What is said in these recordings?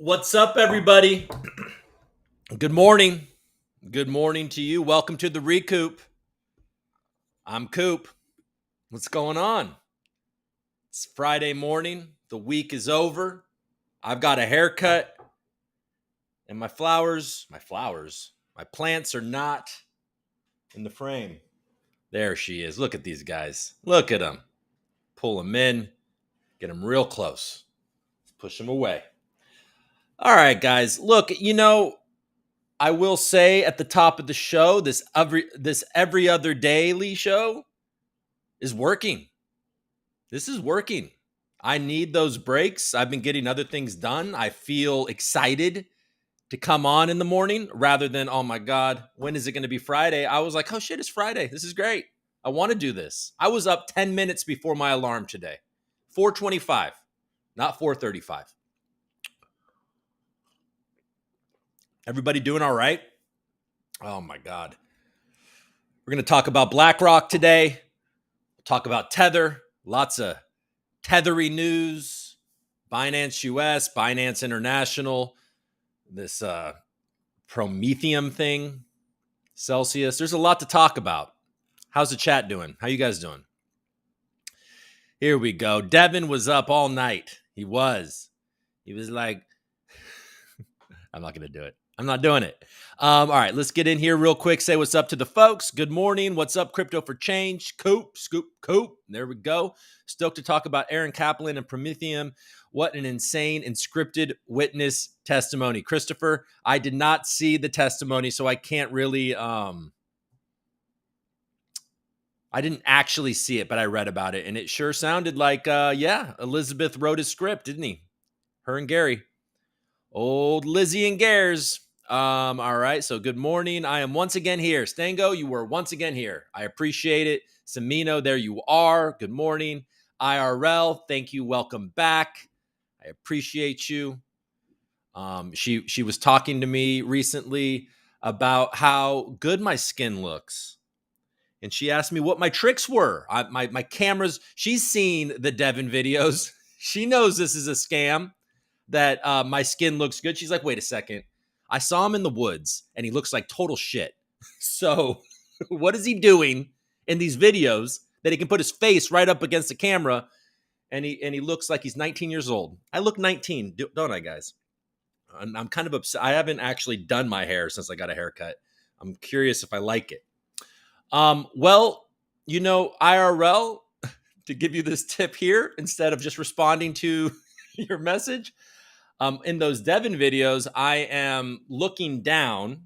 What's up, everybody? Good morning. Good morning to you. Welcome to the ReCoop. I'm Coop. What's going on? It's Friday morning. The week is over. I've got a haircut, and my plants are not in the frame. There she is. Look at these guys. Look at them. Pull them in. Get them real close. Push them away. All right, guys. Look, I will say at the top of the show, this every other daily show is working. This is working. I need those breaks. I've been getting other things done. I feel excited to come on in the morning rather than, oh my God, when is it going to be Friday? I was like, oh shit, it's Friday. This is great. I want to do this. I was up 10 minutes before my alarm today. 4:25, not 4:35. Everybody doing all right? Oh my God. We're going to talk about BlackRock today. Talk about Tether. Lots of Tethery news. Binance US, Binance International. This Prometheum thing. Celsius. There's a lot to talk about. How's the chat doing? How you guys doing? Here we go. Devin was up all night. He was like, I'm not going to do it. I'm not doing it. All right, let's get in here real quick. Say what's up to the folks. Good morning. What's up, Crypto for Change? Coop. There we go. Stoked to talk about Aaron Kaplan and Prometheum. What an insane and scripted witness testimony. Christopher, I did not see the testimony, so I can't really... I didn't actually see it, but I read about it, and it sure sounded like, Elizabeth wrote his script, didn't he? Her and Gary. Old Lizzie and Gares. All right, so good morning. I am once again here. Stango, you were once again here. I appreciate it. Samino, there you are. Good morning. IRL, thank you. Welcome back. I appreciate you. She was talking to me recently about how good my skin looks. And she asked me what my tricks were. My cameras, she's seen the Devin videos. She knows this is a scam, that my skin looks good. She's like, wait a second. I saw him in the woods and he looks like total shit. So what is he doing in these videos that he can put his face right up against the camera and he looks like he's 19 years old? I look 19, don't I, guys? I'm kind of upset. I haven't actually done my hair since I got a haircut. I'm curious if I like it. Well, IRL, to give you this tip here, instead of just responding to your message, in those Devin videos, I am looking down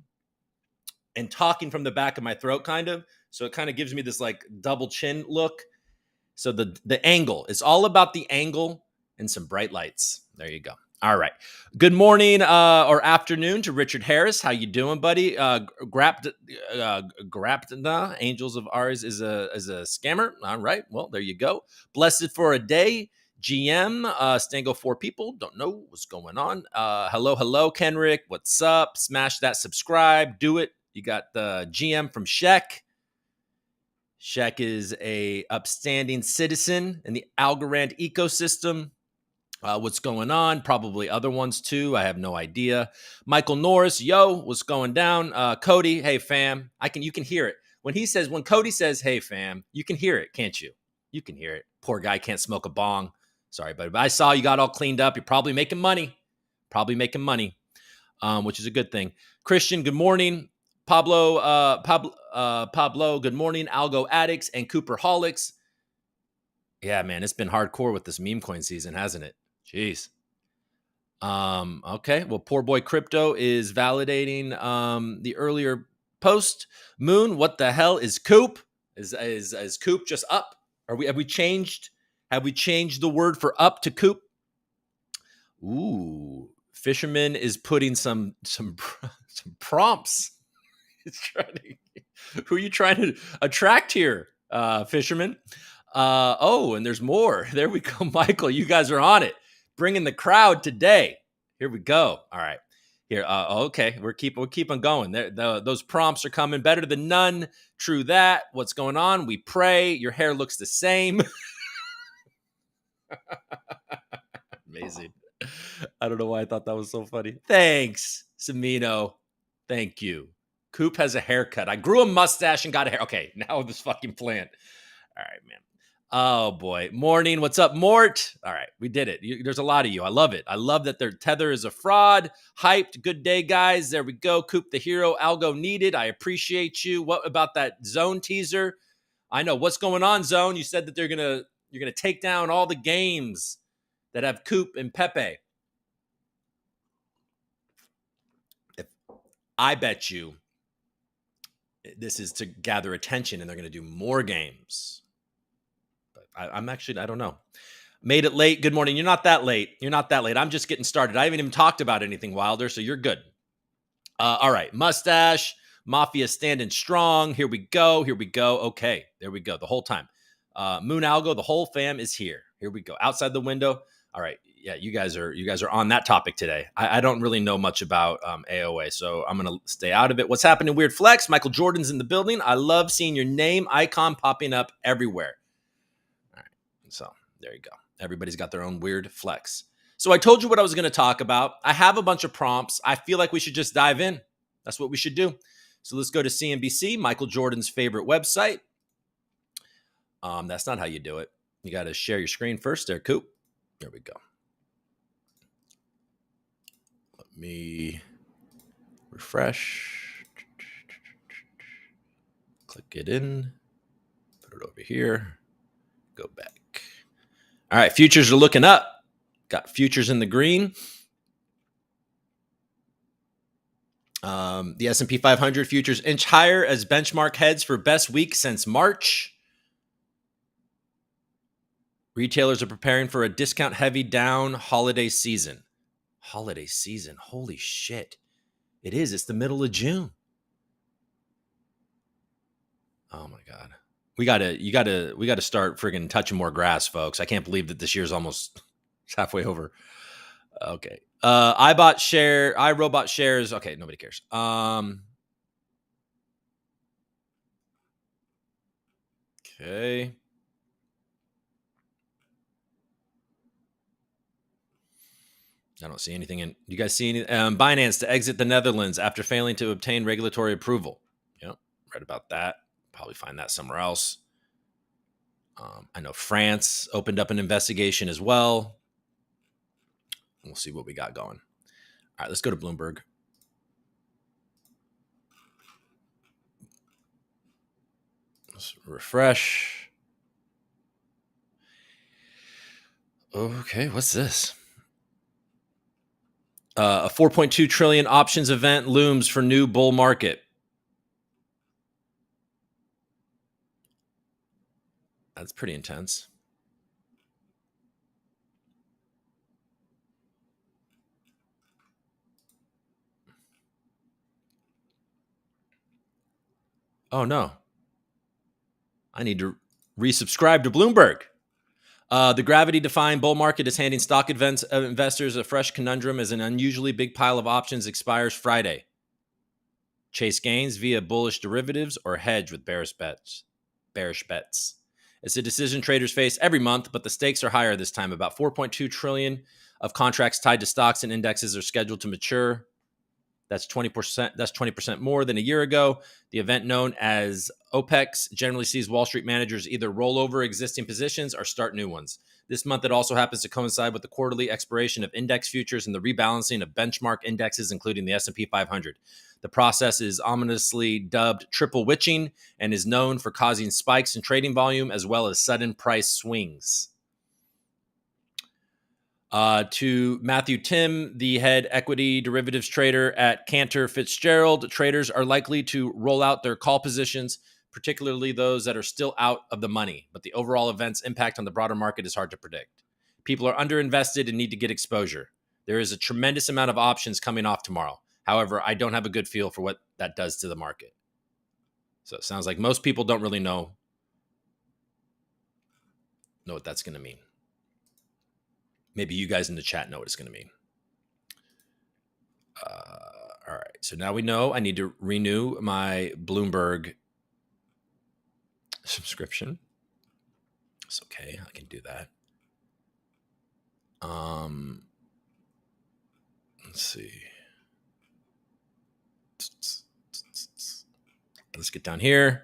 and talking from the back of my throat, kind of. So it kind of gives me this like double chin look. So the angle, it's all about the angle and some bright lights. There you go. All right. Good morning or afternoon to Richard Harris. How you doing, buddy? Grapta, Angels of Ours is a scammer. All right. Well, there you go. Blessed for a day. GM, Stango 4 people. Don't know what's going on. Hello, Kenrick. What's up? Smash that subscribe. Do it. You got the GM from Sheck. Sheck is a upstanding citizen in the Algorand ecosystem. What's going on? Probably other ones too. I have no idea. Michael Norris, yo, what's going down? Cody, hey fam. You can hear it. When Cody says, hey fam, you can hear it, can't you? You can hear it. Poor guy can't smoke a bong. Sorry, but I saw you got all cleaned up. You're probably making money. Which is a good thing. Christian, good morning. Pablo, good morning. Algo Addicts and Cooperholics. Yeah, man, it's been hardcore with this meme coin season, hasn't it? Jeez. Okay. Well, Poor Boy Crypto is validating the earlier post. Moon, what the hell is Coop? Is Coop just up? Have we changed the word for up to Coop? Ooh, Fisherman is putting some prompts. Who are you trying to attract here, Fisherman? And there's more. There we go, Michael. You guys are on it, bringing the crowd today. Here we go. All right. Here. Okay. We're keeping going. Those prompts are coming. Better than none. True that. What's going on? We pray. Your hair looks the same. Amazing. I don't know why I thought that was so funny. Thanks, Semino. Thank you. Coop has a haircut. I grew a mustache and got a hair. Okay, now this fucking plant. All right, man. Oh boy. Morning. What's up, Mort? All right, we did it. There's a lot of you. I love it. I love that their tether is a fraud. Hyped. Good day, guys. There we go. Coop the hero. Algo needed. I appreciate you. What about that zone teaser? I know what's going on, Zone. You said that you're gonna take down all the games that have Coop and Pepe. If I bet you this is to gather attention, and they're gonna do more games. But I don't know. Made it late. Good morning. You're not that late. You're not that late. I'm just getting started. I haven't even talked about anything, Wilder, so you're good. All right. Mustache. Mafia standing strong. Here we go. Here we go. Okay. There we go. The whole time. Moon Algo, the whole fam is here. Here we go. Outside the window. All right. Yeah, you guys are on that topic today. I don't really know much about AOA, so I'm gonna stay out of it. What's happening? Weird Flex. Michael Jordan's in the building. I love seeing your name icon popping up everywhere. All right. So there you go. Everybody's got their own weird flex. So I told you what I was going to talk about. I have a bunch of prompts. I feel like we should just dive in. That's what we should do. So let's go to CNBC, Michael Jordan's favorite website. That's not how you do it. You got to share your screen first there, Coop. There we go. Let me refresh. Click it in. Put it over here. Go back. All right, futures are looking up. Got futures in the green. The S&P 500 futures inch higher as benchmark heads for best week since March. Retailers are preparing for a discount-heavy down holiday season. Holiday season. Holy shit. It is. It's the middle of June. Oh my God. We gotta start friggin' touching more grass, folks. I can't believe that this year's almost halfway over. Okay. iRobot shares. Okay, nobody cares. Okay. I don't see anything in. You guys see any? Binance to exit the Netherlands after failing to obtain regulatory approval. Yep, read about that. Probably find that somewhere else. I know France opened up an investigation as well. We'll see what we got going. All right, let's go to Bloomberg. Let's refresh. Okay, what's this? A 4.2 trillion options event looms for new bull market. That's pretty intense. Oh no. I need to resubscribe to Bloomberg. The gravity-defying bull market is handing stock investors a fresh conundrum as an unusually big pile of options expires Friday. Chase gains via bullish derivatives or hedge with bearish bets. It's a decision traders face every month, but the stakes are higher this time. About 4.2 trillion of contracts tied to stocks and indexes are scheduled to mature. That's 20%. That's 20% more than a year ago. The event, known as OPEX, generally sees Wall Street managers either roll over existing positions or start new ones. This month, it also happens to coincide with the quarterly expiration of index futures and the rebalancing of benchmark indexes, including the S&P 500. The process is ominously dubbed triple witching and is known for causing spikes in trading volume as well as sudden price swings. To Matthew Tim, the head equity derivatives trader at Cantor Fitzgerald, traders are likely to roll out their call positions, particularly those that are still out of the money. But the overall event's impact on the broader market is hard to predict. People are underinvested and need to get exposure. There is a tremendous amount of options coming off tomorrow. However, I don't have a good feel for what that does to the market. So it sounds like most people don't really know what that's going to mean. Maybe you guys in the chat know what it's going to mean. All right. So now we know I need to renew my Bloomberg subscription. It's okay. I can do that. Let's see. Let's get down here.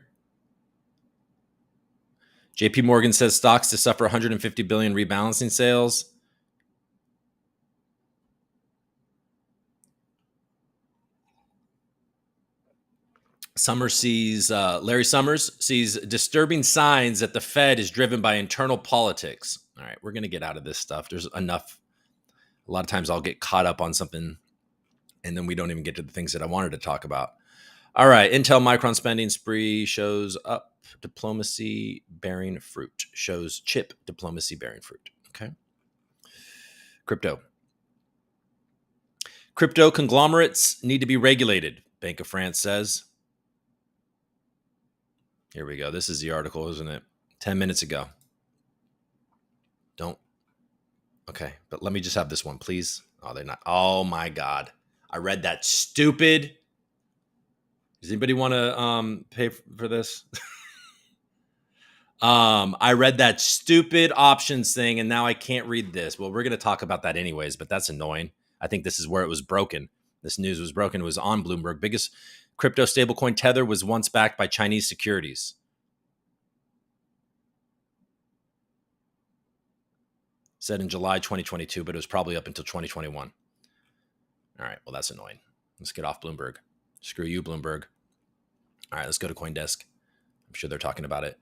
JP Morgan says stocks to suffer 150 billion rebalancing sales. Larry Summers sees disturbing signs that the Fed is driven by internal politics. All right, we're going to get out of this stuff. There's enough. A lot of times I'll get caught up on something and then we don't even get to the things that I wanted to talk about. All right, Intel Micron spending spree shows up. Diplomacy bearing fruit. Shows chip diplomacy bearing fruit. Okay. Crypto. Crypto conglomerates need to be regulated, Bank of France says. Here we go. This is the article, isn't it? 10 minutes ago. Don't. Okay, but let me just have this one, please. Oh, they're not. Oh, my God. I read that stupid. Does anybody want to pay for this? I read that stupid options thing, and now I can't read this. Well, we're going to talk about that anyways, but that's annoying. I think this is where it was broken. This news was broken. It was on Bloomberg. Biggest crypto stablecoin Tether was once backed by Chinese securities. Said in July 2022, but it was probably up until 2021. All right, well, that's annoying. Let's get off Bloomberg. Screw you, Bloomberg. All right, let's go to CoinDesk. I'm sure they're talking about it.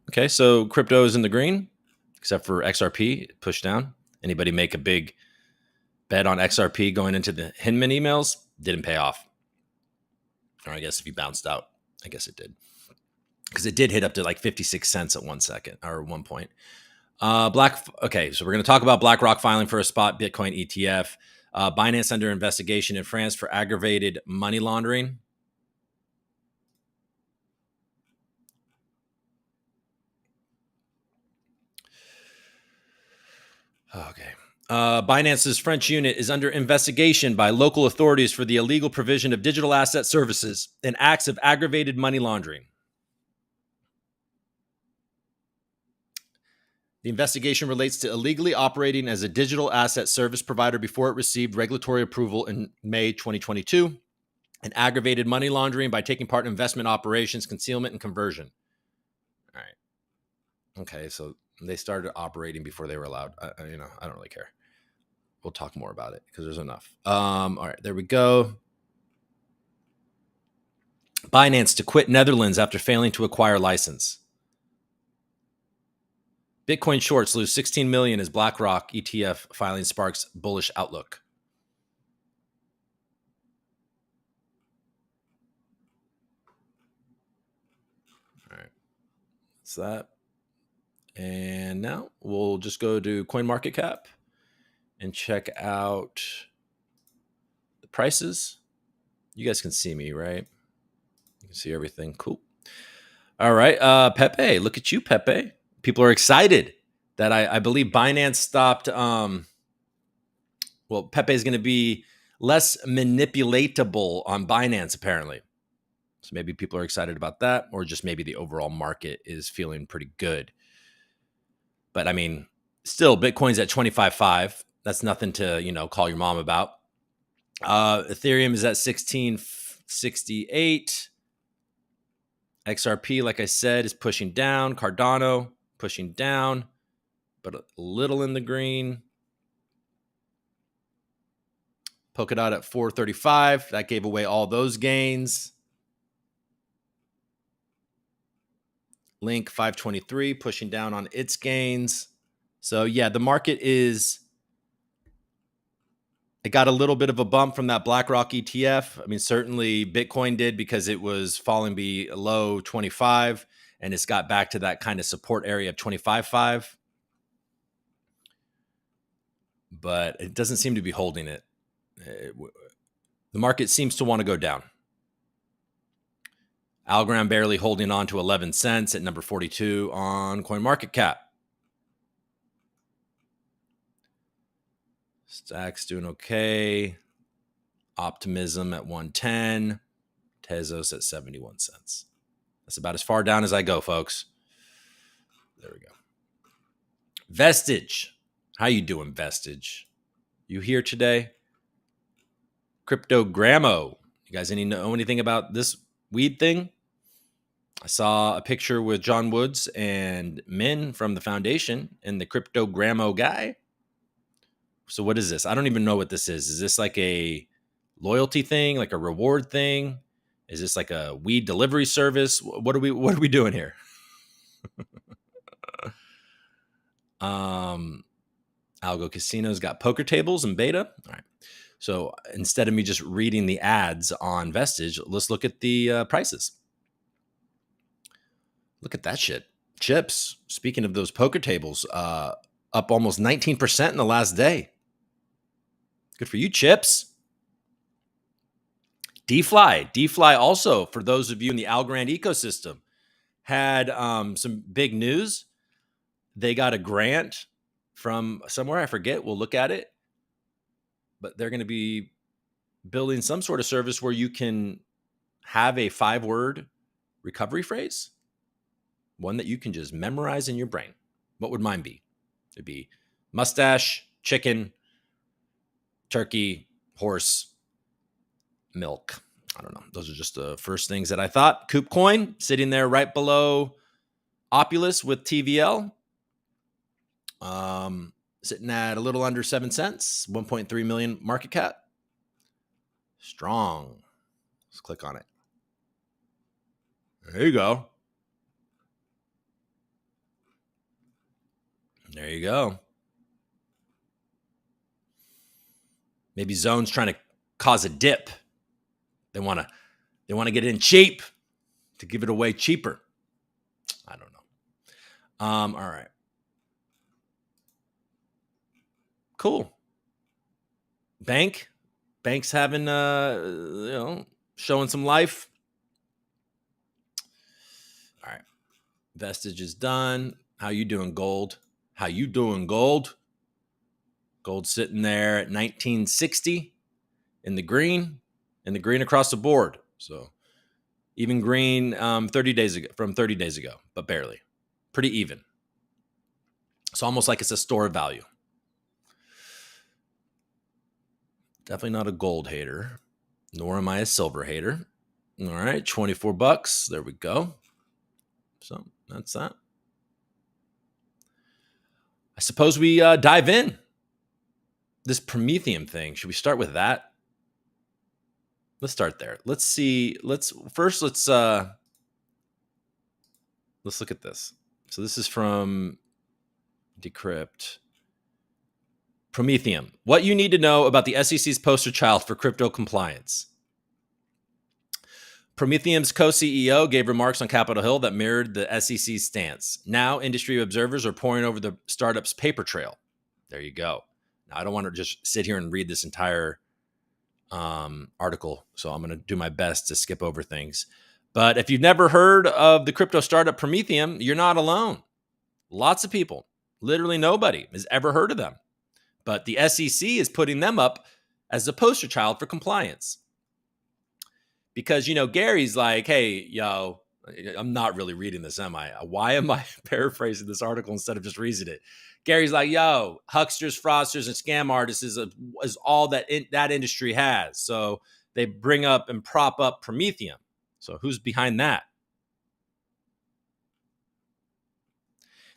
Okay, so crypto is in the green, except for XRP, pushed down. Anybody make a big bet on XRP going into the Hinman emails? Didn't pay off. Or I guess if you bounced out, I guess it did. Because it did hit up to like 56 cents at 1 second or 1 point. Okay, so we're going to talk about BlackRock filing for a spot Bitcoin ETF. Binance under investigation in France for aggravated money laundering. Okay. Binance's French unit is under investigation by local authorities for the illegal provision of digital asset services and acts of aggravated money laundering. The investigation relates to illegally operating as a digital asset service provider before it received regulatory approval in May 2022, and aggravated money laundering by taking part in investment operations, concealment, and conversion. All right. Okay, so they started operating before they were allowed. I don't really care. We'll talk more about it because there's enough. All right, there we go. Binance to quit Netherlands after failing to acquire license. Bitcoin shorts lose 16 million as BlackRock ETF filing sparks bullish outlook. All right, that's that. And now we'll just go to CoinMarketCap and check out the prices. You guys can see me, right? You can see everything. Cool. All right. Pepe, look at you, Pepe. People are excited that I believe Binance stopped. Pepe is going to be less manipulatable on Binance, apparently. So maybe people are excited about that, or just maybe the overall market is feeling pretty good. But I mean, still, Bitcoin's at 25.5. That's nothing to, call your mom about. Ethereum is at 1668. XRP, like I said, is pushing down. Cardano pushing down, but a little in the green. Polkadot at 435. That gave away all those gains. Link 523 pushing down on its gains. So yeah, the market it got a little bit of a bump from that BlackRock ETF. I mean, certainly Bitcoin did because it was falling below 25 and it's got back to that kind of support area of 25.5. But it doesn't seem to be holding it. The market seems to want to go down. Algorand barely holding on to 11 cents at number 42 on CoinMarketCap. Stacks doing okay. Optimism at 110. Tezos at 71 cents. That's about as far down as I go, folks. There we go. Vestige. How you doing, Vestige? You here today? Cryptogrammo. You guys know anything about this weed thing? I saw a picture with John Woods and Min from the foundation and the Cryptogrammo guy. So what is this? I don't even know what this is. Is this like a loyalty thing, like a reward thing? Is this like a weed delivery service? What are we doing here? Algo Casino's got poker tables and beta. All right. So instead of me just reading the ads on Vestige, let's look at the prices. Look at that shit. Chips. Speaking of those poker tables, up almost 19% in the last day. Good for you, Chips. DFly also, for those of you in the Algorand ecosystem, had some big news. They got a grant from somewhere, I forget. We'll look at it. But they're going to be building some sort of service where you can have a 5-word recovery phrase, one that you can just memorize in your brain. What would mine be? It'd be mustache, chicken, turkey, horse, milk. I don't know. Those are just the first things that I thought. KubeCoin sitting there right below Opulus with TVL. Sitting at a little under 7 cents, 1.3 million market cap. Strong. Let's click on it. There you go. There you go. Maybe Zone's trying to cause a dip. They want to get in cheap to give it away cheaper. I don't know. All right. Cool. Bank's having showing some life. All right. Vestige is done. How you doing, Gold? How you doing, Gold? Gold sitting there at 1960 in the green across the board. So even green 30 days ago, but barely. Pretty even. It's almost like it's a store of value. Definitely not a gold hater, nor am I a silver hater. All right, $24. There we go. So that's that. I suppose we dive in. This Prometheum thing. Should we start with that? Let's start there. Let's see. Let's look at this. So this is from Decrypt. Prometheum. What you need to know about the SEC's poster child for crypto compliance. Prometheum's co-CEO gave remarks on Capitol Hill that mirrored the SEC's stance. Now, industry observers are poring over the startup's paper trail. There you go. Now, I don't want to just sit here and read this entire article, so I'm going to do my best to skip over things. But if you've never heard of the crypto startup Prometheum, you're not alone. Lots of people, literally nobody, has ever heard of them. But the SEC is putting them up as the poster child for compliance. Because, Gary's like, hey, yo, I'm not really reading this, am I? Why am I paraphrasing this article instead of just reading it? Gary's like, yo, hucksters, fraudsters, and scam artists is all that that industry has. So they bring up and prop up Prometheum. So who's behind that?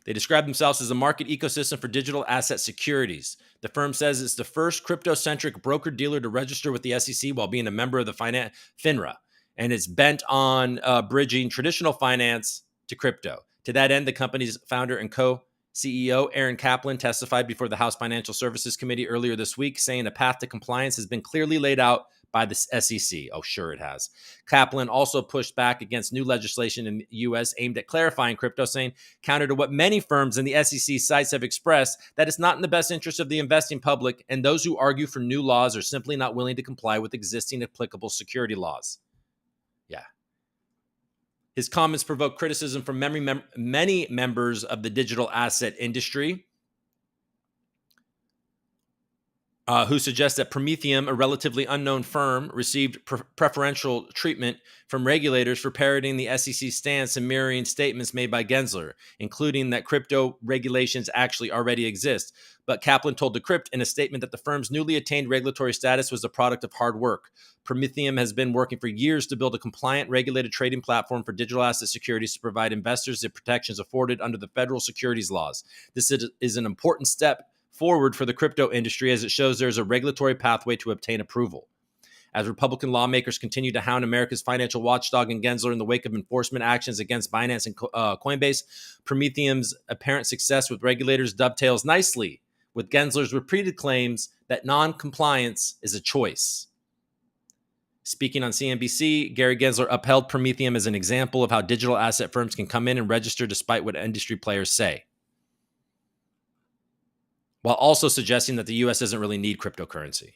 They describe themselves as a market ecosystem for digital asset securities. The firm says it's the first crypto-centric broker-dealer to register with the SEC while being a member of the FINRA. And it's bent on bridging traditional finance to crypto. To that end, the company's founder and co-CEO, Aaron Kaplan, testified before the House Financial Services Committee earlier this week, saying a path to compliance has been clearly laid out by the SEC. Oh, sure it has. Kaplan also pushed back against new legislation in the U.S. aimed at clarifying crypto, saying, counter to what many firms in the SEC sites have expressed, that it's not in the best interest of the investing public, and those who argue for new laws are simply not willing to comply with existing applicable security laws. Yeah. His comments provoked criticism from many members of the digital asset industry. who suggests that Prometheum, a relatively unknown firm, received preferential treatment from regulators for parroting the SEC stance and mirroring statements made by Gensler, including that crypto regulations actually already exist. But Kaplan told Decrypt in a statement that the firm's newly attained regulatory status was the product of hard work. Prometheum has been working for years to build a compliant, regulated trading platform for digital asset securities to provide investors the protections afforded under the federal securities laws. This is an important step forward for the crypto industry as it shows there's a regulatory pathway to obtain approval. As Republican lawmakers continue to hound America's financial watchdog and Gensler in the wake of enforcement actions against Binance and Coinbase, Prometheum's apparent success with regulators dovetails nicely with Gensler's repeated claims that non-compliance is a choice. Speaking on CNBC, Gary Gensler upheld Prometheum as an example of how digital asset firms can come in and register despite what industry players say, while also suggesting that the U.S. doesn't really need cryptocurrency.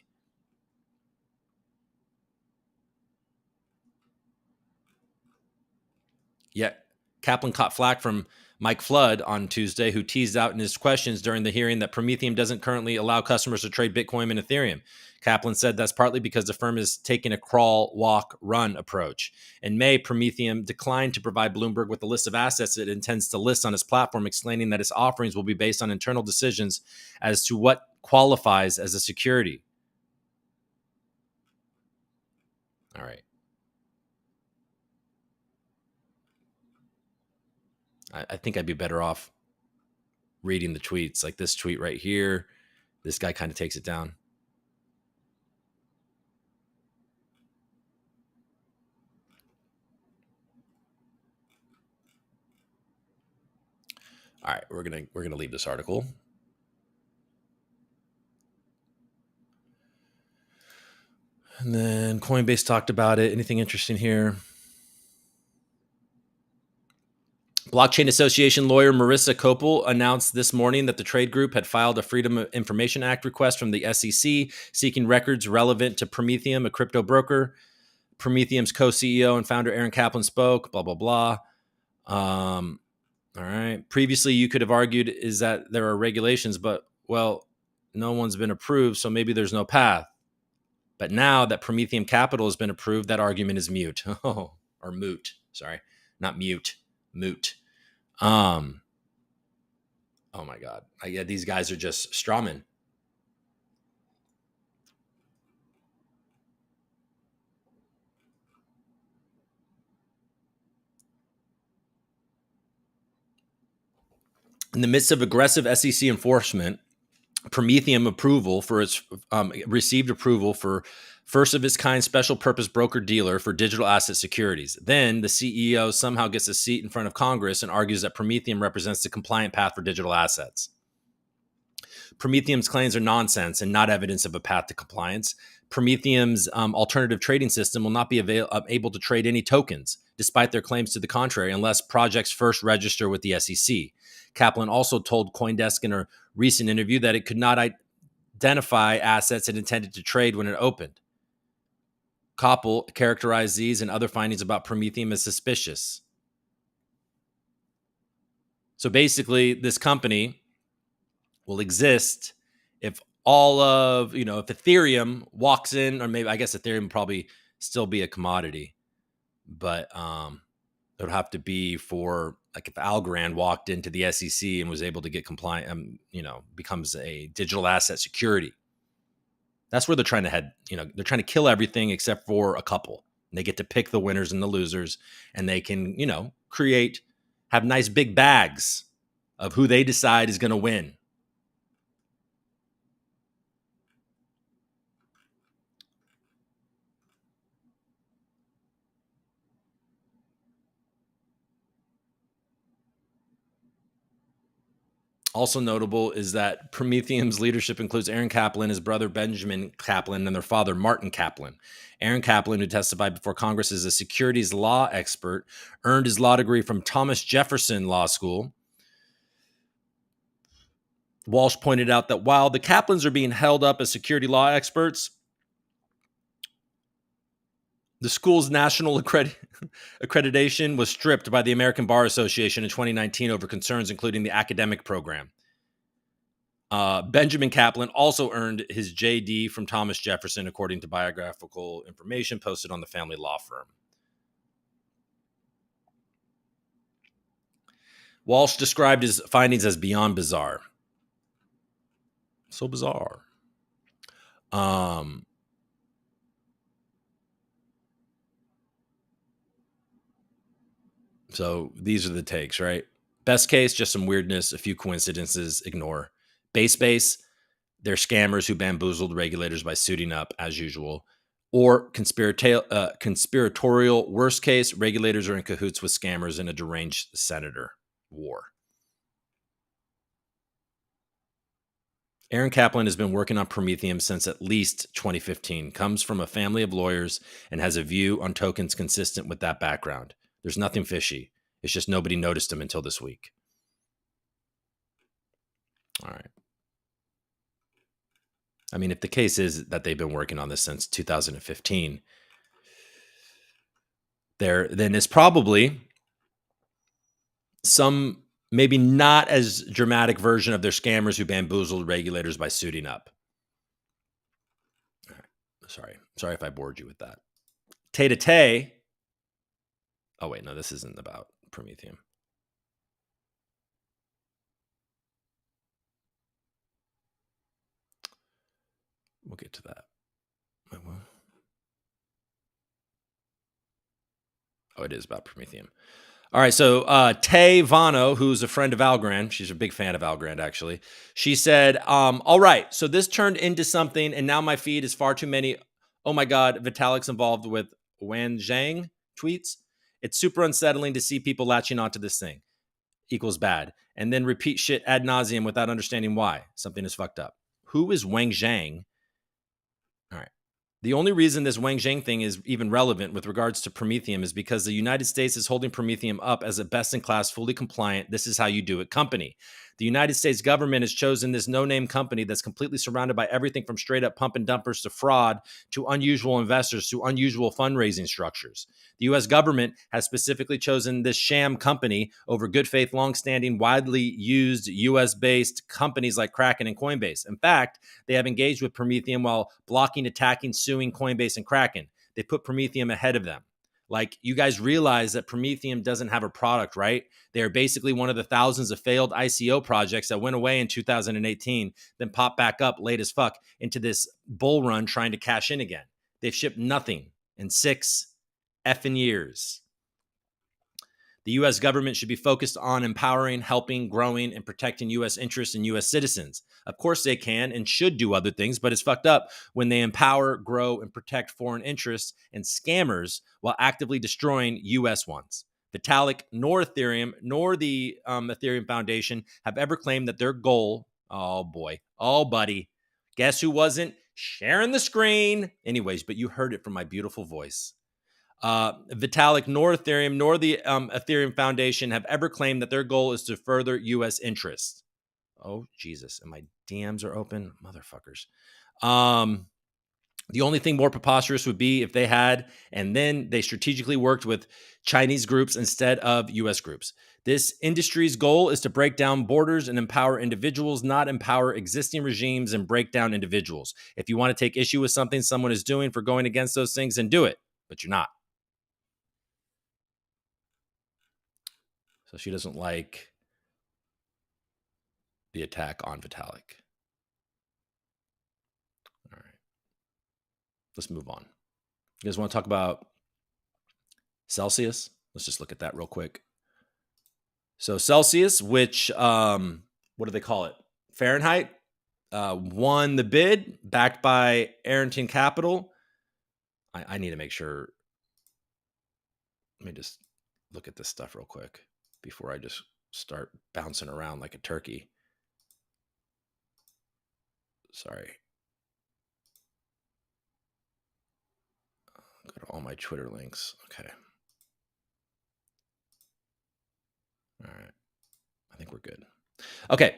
Yet, Kaplan caught flack from Mike Flood on Tuesday, who teased out in his questions during the hearing that Prometheum doesn't currently allow customers to trade Bitcoin and Ethereum. Kaplan said that's partly because the firm is taking a crawl, walk, run approach. In May, Prometheum declined to provide Bloomberg with a list of assets it intends to list on its platform, explaining that its offerings will be based on internal decisions as to what qualifies as a security. All right. I think I'd be better off reading the tweets, like this tweet right here. This guy kind of takes it down. All right, we're gonna leave this article. And then Coinbase talked about it. Anything interesting here? Blockchain Association lawyer Marissa Kopel announced this morning that the trade group had filed a Freedom of Information Act request from the SEC seeking records relevant to Prometheum, a crypto broker. Prometheum's co-CEO and founder Aaron Kaplan spoke, blah, blah, blah. All right. Previously, you could have argued is that there are regulations, but, well, no one's been approved, so maybe there's no path. But now that Prometheum Capital has been approved, that argument is mute. Or moot. Sorry, not mute. Moot. Oh my God. Yeah, these guys are just strawmen. In the midst of aggressive SEC enforcement, Prometheum approval for its received approval for first of its kind special purpose broker dealer for digital asset securities. Then the CEO somehow gets a seat in front of Congress and argues that Prometheum represents the compliant path for digital assets. Prometheum's claims are nonsense and not evidence of a path to compliance. Prometheum's alternative trading system will not be able to trade any tokens, despite their claims to the contrary, unless projects first register with the SEC. Kaplan also told CoinDesk in a recent interview that it could not identify assets it intended to trade when it opened. Koppel characterized these and other findings about Prometheum as suspicious. So basically, this company will exist if all of, if Ethereum walks in, or maybe I guess Ethereum will probably still be a commodity, but it would have to be for like if Algorand walked into the SEC and was able to get compliant, becomes a digital asset security. That's where they're trying to head. They're trying to kill everything except for a couple. And they get to pick the winners and the losers, and they can, have nice big bags of who they decide is going to win. Also notable is that Prometheum's leadership includes Aaron Kaplan, his brother Benjamin Kaplan, and their father Martin Kaplan. Aaron Kaplan, who testified before Congress as a securities law expert, earned his law degree from Thomas Jefferson Law School. Walsh pointed out that while the Kaplans are being held up as security law experts, the school's national accreditation was stripped by the American Bar Association in 2019 over concerns including the academic program. Benjamin Kaplan also earned his JD from Thomas Jefferson, according to biographical information posted on the family law firm. Walsh described his findings as beyond bizarre. So bizarre. So these are the takes, right? Best case, just some weirdness, a few coincidences, ignore. Base, they're scammers who bamboozled regulators by suiting up as usual. Or conspiratorial, worst case, regulators are in cahoots with scammers and a deranged senator. War. Aaron Kaplan has been working on Prometheum since at least 2015, comes from a family of lawyers, and has a view on tokens consistent with that background. There's nothing fishy. It's just nobody noticed him until this week. All right. I mean, if the case is that they've been working on this since 2015, then it's probably some maybe not as dramatic version of their scammers who bamboozled regulators by suiting up. All right. Sorry if I bored you with that. Tay. Oh, wait, no, this isn't about Prometheum. We'll get to that. Oh, it is about Prometheum. All right, so Tay Vano, who's a friend of Algorand, she's a big fan of Algorand, actually. She said, all right, so this turned into something, and now my feed is far too many. Oh my God, Vitalik's involved with Wan Zhang tweets. It's super unsettling to see people latching onto this thing. Equals bad. And then repeat shit ad nauseum without understanding why. Something is fucked up. Who is Wang Zhang? All right. The only reason this Wang Zhang thing is even relevant with regards to Prometheum is because the United States is holding Prometheum up as a best-in-class, fully compliant, this is how you do it company. The United States government has chosen this no-name company that's completely surrounded by everything from straight-up pump and dumpers to fraud to unusual investors to unusual fundraising structures. The U.S. government has specifically chosen this sham company over good faith, long-standing, widely used U.S.-based companies like Kraken and Coinbase. In fact, they have engaged with Prometheum while blocking, attacking, suing Coinbase and Kraken. They put Prometheum ahead of them. Like, you guys realize that Prometheum doesn't have a product, right? They are basically one of the thousands of failed ICO projects that went away in 2018, then popped back up late as fuck into this bull run trying to cash in again. They've shipped nothing in 6 effing years. The U.S. government should be focused on empowering, helping, growing, and protecting U.S. interests and U.S. citizens. Of course, they can and should do other things, but it's fucked up when they empower, grow, and protect foreign interests and scammers while actively destroying U.S. ones. Vitalik, nor Ethereum, nor the Ethereum Foundation have ever claimed that their goal, oh boy, oh buddy, guess who wasn't sharing the screen? Anyways, but you heard it from my beautiful voice. Vitalik, nor Ethereum, nor the Ethereum Foundation have ever claimed that their goal is to further U.S. interests. Oh, Jesus. And my DMs are open. Motherfuckers. The only thing more preposterous would be if they had, and then they strategically worked with Chinese groups instead of U.S. groups. This industry's goal is to break down borders and empower individuals, not empower existing regimes and break down individuals. If you want to take issue with something someone is doing for going against those things, then do it, but you're not. So she doesn't like the attack on Vitalik. All right. Let's move on. You guys want to talk about Celsius? Let's just look at that real quick. So Celsius, which, what do they call it? Fahrenheit, won the bid, backed by Arrington Capital. I need to make sure. Let me just look at this stuff real quick before I just start bouncing around like a turkey. Sorry. Go to all my Twitter links. Okay. All right. I think we're good. Okay.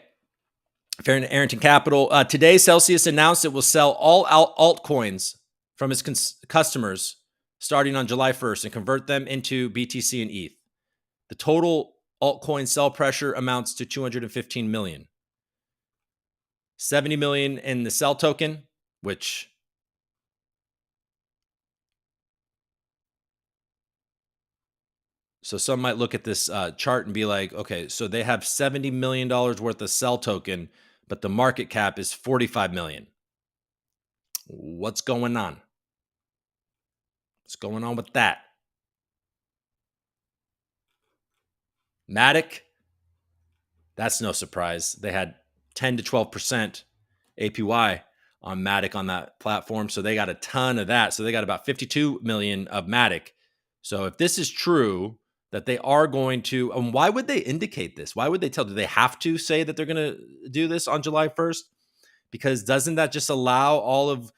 Arrington Capital. Today, Celsius announced it will sell all altcoins from its customers starting on July 1st and convert them into BTC and ETH. The total altcoin sell pressure amounts to 215 million. 70 million in the Cell token, which so some might look at this chart and be like, okay, so they have $70 million worth of Cell token, but the market cap is 45 million. What's going on? What's going on with that? Matic, that's no surprise. They had 10 to 12% APY on Matic on that platform. So they got a ton of that. So they got about 52 million of Matic. So if this is true, that they are going to, and why would they indicate this? Why would they tell? Do they have to say that they're going to do this on July 1st? Because doesn't that just allow all of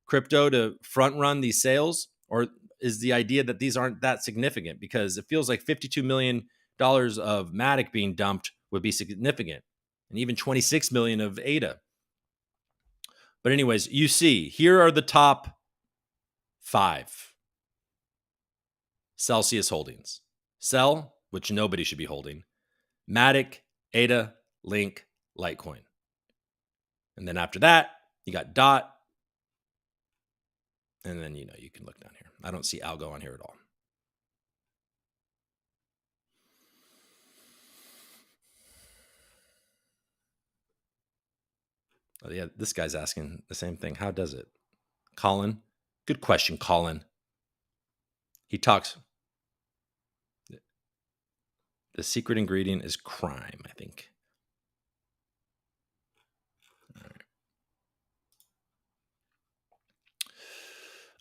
crypto to front run these sales? Or is the idea that these aren't that significant? Because it feels like $52 million of Matic being dumped would be significant, and even 26 million of ADA. But anyways, you see, here are the top 5 Celsius holdings. Cell, which nobody should be holding, Matic, ADA, Link, Litecoin. And then after that, you got DOT. And then, you can look down here. I don't see Algo on here at all. Oh, yeah, this guy's asking the same thing. How does it? Colin? Good question, Colin. He talks. The secret ingredient is crime, I think. All right.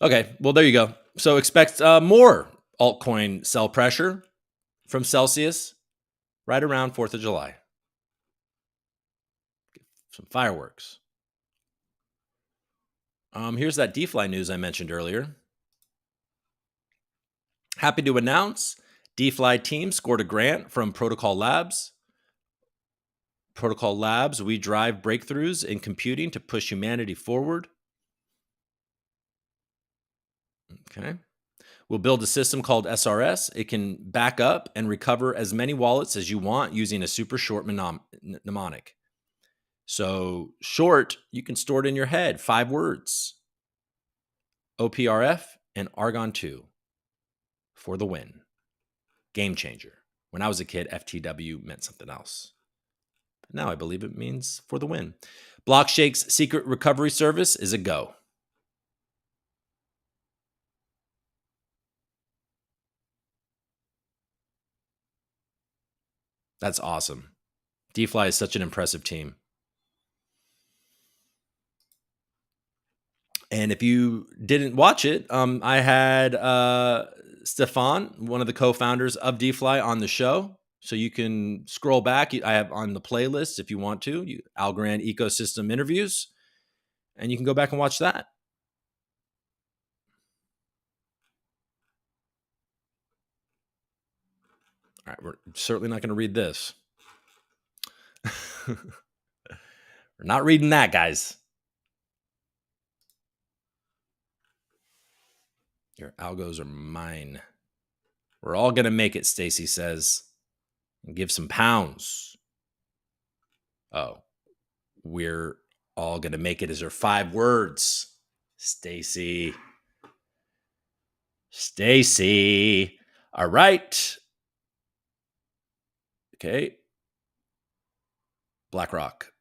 Okay, well, there you go. So expect more altcoin sell pressure from Celsius right around 4th of July. Some fireworks. Here's that DeFi news I mentioned earlier. Happy to announce DeFi team scored a grant from Protocol Labs. Protocol Labs, we drive breakthroughs in computing to push humanity forward. Okay. We'll build a system called SRS. It can back up and recover as many wallets as you want using a super short mnemonic. So short, you can store it in your head. 5 words. OPRF and Argon 2 for the win. Game changer. When I was a kid, FTW meant something else. But now I believe it means for the win. Blockshake's secret recovery service is a go. That's awesome. DeFi is such an impressive team. And if you didn't watch it, I had Stefan, one of the co-founders of DeFi, on the show. So you can scroll back. I have on the playlist if you want to, Algorand ecosystem interviews, and you can go back and watch that. All right, we're certainly not going to read this. We're not reading that, guys. Your algos are mine. We're all going to make it, Stacy says. And give some pounds. Oh, we're all going to make it. Is there 5 words? Stacy. All right. Okay. BlackRock.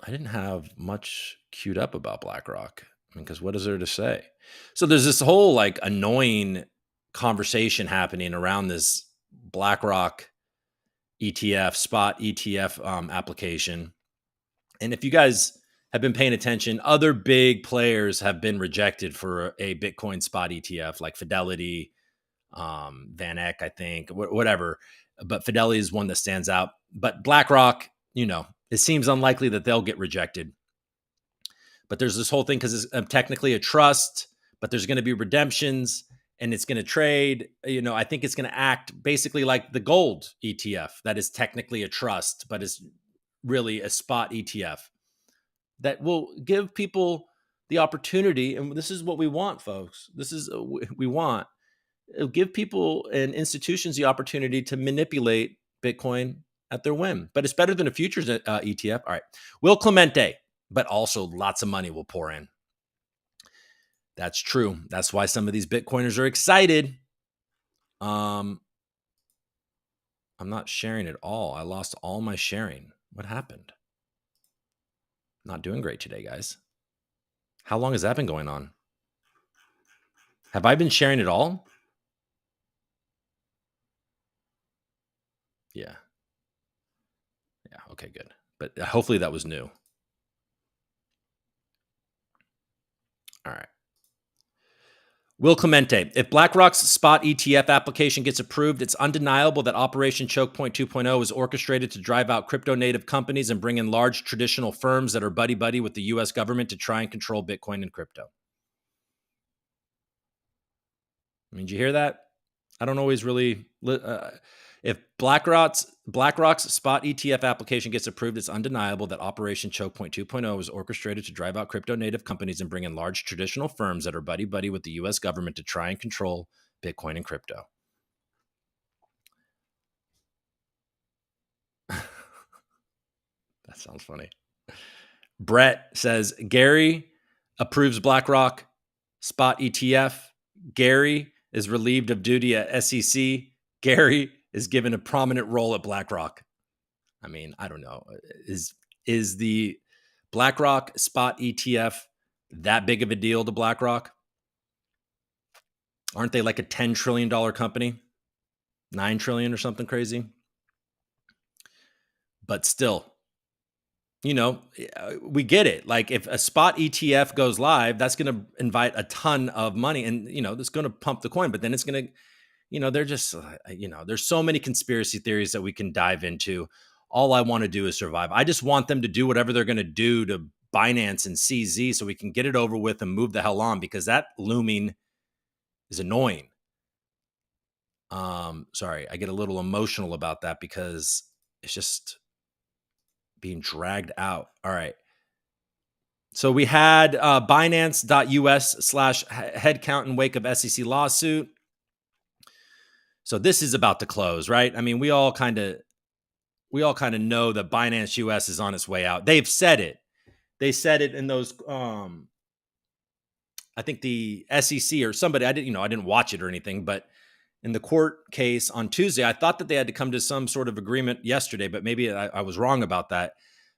I didn't have much queued up about BlackRock. I mean, because what is there to say? So there's this whole like annoying conversation happening around this BlackRock ETF, spot ETF application. And if you guys have been paying attention, other big players have been rejected for a Bitcoin spot ETF, like Fidelity, Van Eck, I think, whatever. But Fidelity is one that stands out. But BlackRock, it seems unlikely that they'll get rejected. But there's this whole thing because it's technically a trust, but there's going to be redemptions and it's going to trade. I think it's going to act basically like the gold ETF that is technically a trust, but is really a spot ETF that will give people the opportunity. And this is what we want, folks. This is we want. It'll give people and institutions the opportunity to manipulate Bitcoin at their whim. But it's better than a futures ETF. All right. Will Clemente, but also lots of money will pour in. That's true. That's why some of these Bitcoiners are excited. I'm not sharing at all. I lost all my sharing. What happened? Not doing great today, guys. How long has that been going on? Have I been sharing at all? Yeah. Yeah. Okay, good. But hopefully that was new. All right. Will Clemente, if BlackRock's spot ETF application gets approved, it's undeniable that Operation Choke Point 2.0 is orchestrated to drive out crypto native companies and bring in large traditional firms that are buddy buddy with the US government to try and control Bitcoin and crypto. I mean, did you hear that? I don't always really. If BlackRock's spot ETF application gets approved, it's undeniable that Operation Choke Point 2.0 is orchestrated to drive out crypto native companies and bring in large traditional firms that are buddy buddy with the U.S. government to try and control Bitcoin and crypto. That sounds funny. Brett says Gary approves BlackRock spot ETF. Gary is relieved of duty at SEC. Gary is given a prominent role at BlackRock. I mean, I don't know. Is the BlackRock spot ETF that big of a deal to BlackRock? Aren't they like a $10 trillion company? 9 trillion or something crazy? But still, we get it. Like if a spot ETF goes live, that's going to invite a ton of money and, that's going to pump the coin, but then it's going to, they're just, there's so many conspiracy theories that we can dive into. All I want to do is survive. I just want them to do whatever they're going to do to Binance and CZ so we can get it over with and move the hell on, because that looming is annoying. Sorry, I get a little emotional about that because it's just being dragged out. All right. So we had Binance.us/headcount in wake of SEC lawsuit. So this is about to close, right? I mean, we all kind of know that Binance US is on its way out. They've said it. They said it in those I think the SEC or somebody, I didn't watch it or anything, but in the court case on Tuesday, I thought that they had to come to some sort of agreement yesterday, but maybe I was wrong about that.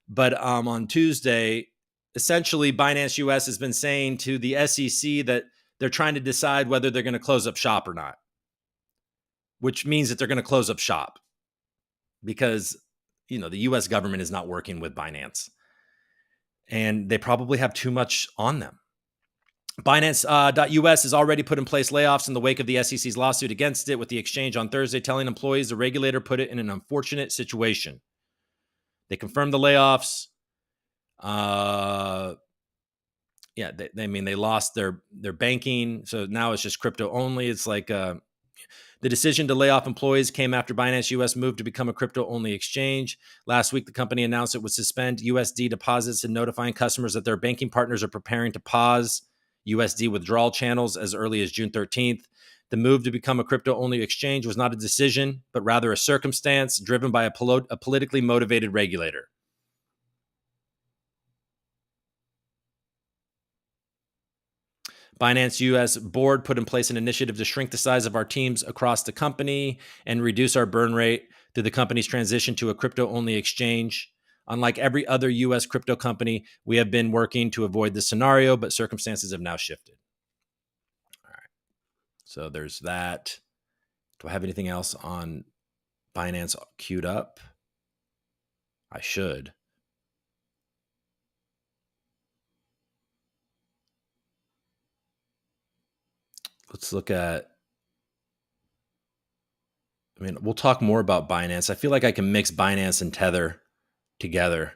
But on Tuesday, essentially Binance US has been saying to the SEC that they're trying to decide whether they're going to close up shop or not, which means that they're going to close up shop because, the US government is not working with Binance and they probably have too much on them. Binance.us has already put in place layoffs in the wake of the SEC's lawsuit against it, with the exchange on Thursday telling employees the regulator put it in an unfortunate situation. They confirmed the layoffs. They lost their banking, so now it's just crypto only. It's like the decision to lay off employees came after Binance US moved to become a crypto-only exchange. Last week, the company announced it would suspend USD deposits and notifying customers that their banking partners are preparing to pause USD withdrawal channels as early as June 13th. The move to become a crypto-only exchange was not a decision, but rather a circumstance driven by a politically motivated regulator. Binance US board put in place an initiative to shrink the size of our teams across the company and reduce our burn rate through the company's transition to a crypto-only exchange. Unlike every other US crypto company, we have been working to avoid this scenario, but circumstances have now shifted. All right. So there's that. Do I have anything else on Binance queued up? I should. Let's look at, we'll talk more about Binance. I feel like I can mix Binance and Tether together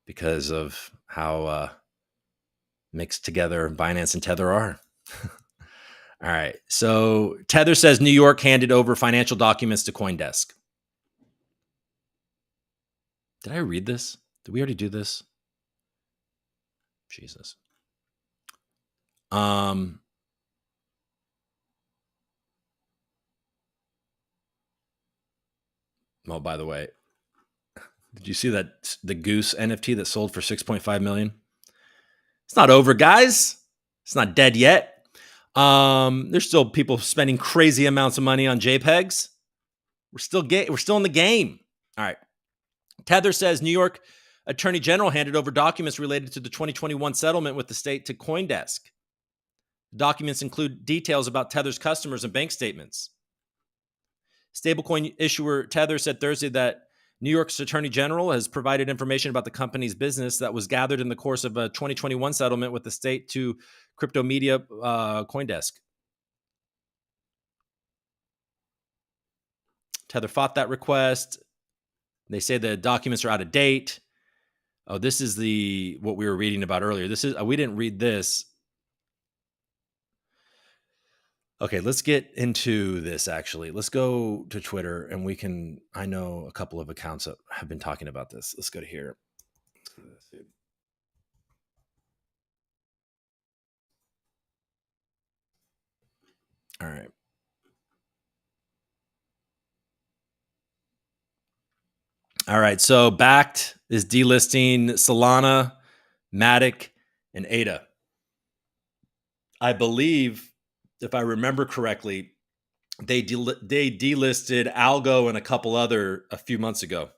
because of how mixed together Binance and Tether are. All right. So Tether says New York handed over financial documents to CoinDesk. Did I read this? Did we already do this? Jesus. Oh, by the way, did you see that the Goose NFT that sold for 6.5 million? It's not over, guys. It's not dead yet. There's still people spending crazy amounts of money on JPEGs. We're still in the game. All right. Tether says New York Attorney General handed over documents related to the 2021 settlement with the state to CoinDesk. The documents include details about Tether's customers and bank statements. Stablecoin issuer Tether said Thursday that New York's Attorney General has provided information about the company's business that was gathered in the course of a 2021 settlement with the state to crypto media CoinDesk. Tether fought that request. They say the documents are out of date. Oh, this is what we were reading about earlier. We didn't read this. Okay, let's get into this actually. Let's go to Twitter and I know a couple of accounts that have been talking about this. Let's go to here. All right. All right. So Bakkt is delisting Solana, Matic, and ADA. I believe, if I remember correctly, they delisted Algo and a couple other a few months ago.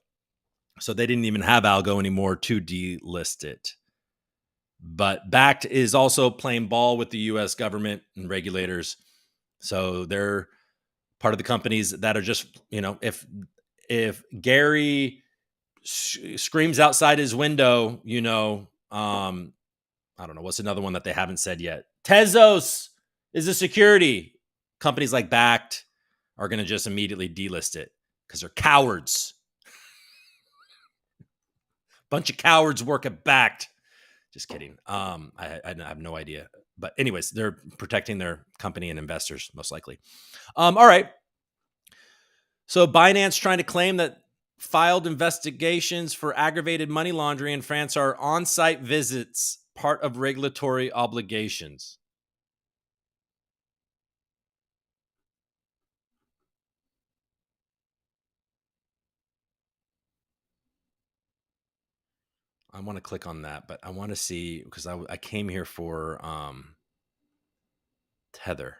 So they didn't even have Algo anymore to delist it. But Bakkt is also playing ball with the U.S. government and regulators. So they're part of the companies that are just, if Gary screams outside his window, I don't know, what's another one that they haven't said yet? Tezos is a security. Companies like Bakkt are going to just immediately delist it because they're cowards. Bunch of cowards work at Bakkt. Just kidding. I have no idea. But anyways, they're protecting their company and investors, most likely. All right. So Binance trying to claim that filed investigations for aggravated money laundering in France are on-site visits, part of regulatory obligations. I want to click on that, but I want to see, because I came here for Tether.